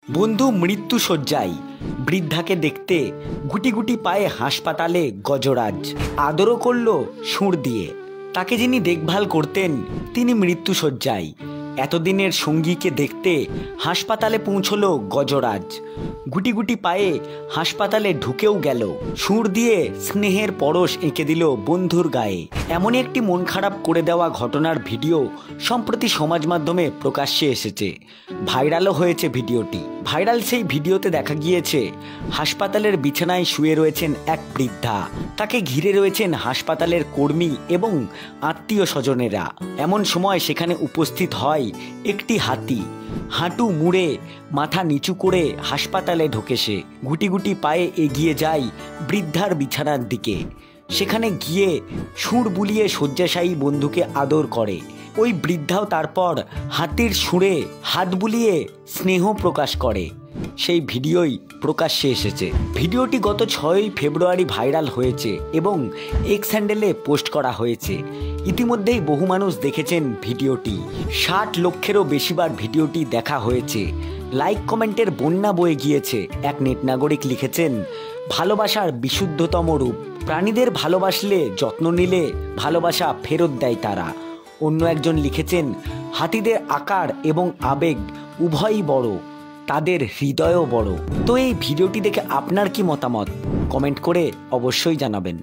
বন্ধু মৃত্যু শয্যায়, বৃদ্ধাকে দেখতে গুটি গুটি পায়ে হাসপাতালে গজরাজ। আদরও করল সুর দিয়ে। তাকে যিনি দেখভাল করতেন তিনি মৃত্যু শয্যায়। এতদিনের সঙ্গীকে দেখতে হাসপাতালে পৌঁছলো গজরাজ। গুটি গুটি পায়ে হাসপাতালে ঢুকেও গেল। সুর দিয়ে স্নেহের পরশ এঁকে দিল বন্ধুর গায়ে। এমনই একটি মন খারাপ করে দেওয়া ঘটনার ভিডিও সম্প্রতি সমাজ মাধ্যমে প্রকাশ্যে এসেছে। ভাইরালও হয়েছে ভিডিওটি। ভাইরাল সেই ভিডিওতে দেখা গিয়েছে হাসপাতালের বিছানায় শুয়ে রয়েছেন এক বৃদ্ধা। তাকে ঘিরে রয়েছেন হাসপাতালের কর্মী এবং আত্মীয় স্বজনেরা। এমন সময় সেখানে উপস্থিত হয় একটি হাতি। হাঁটু মুড়ে মাথা নিচু করে হাসপাতালে ঢোকে সে। গুটি গুটি পায়ে এগিয়ে যায় বৃদ্ধার বিছানার দিকে। সেখানে গিয়ে সুর বুলিয়ে শয্যাশায়ী বন্ধুকে আদর করে। ওই বৃদ্ধাও তারপর হাতির সুরে হাত বুলিয়ে স্নেহ প্রকাশ করে। সেই ভিডিওই প্রকাশ্যে এসেছে। ভিডিওটি গত 6 ফেব্রুয়ারি ভাইরাল হয়েছে এবং এক্স হ্যান্ডেলে পোস্ট করা হয়েছে। ইতিমধ্যেই বহু মানুষ দেখেছেন ভিডিওটি। 60 লক্ষেরও বেশিবার ভিডিওটি দেখা হয়েছে। লাইক কমেন্টের বন্যা বয়ে গিয়েছে। এক নেট নাগরিক লিখেছেন, ভালোবাসার বিশুদ্ধতম রূপ। প্রাণীদের ভালোবাসলে, যত্ন নিলে ভালোবাসা ফেরত দেয় তারা। অন্য একজন লিখেছেন, হাতিদের আকার এবং আবেগ উভয়ই বড়, তাদের হৃদয়ও বড়। তো এই ভিডিওটি দেখে আপনার কি মতামত কমেন্ট করে অবশ্যই জানাবেন।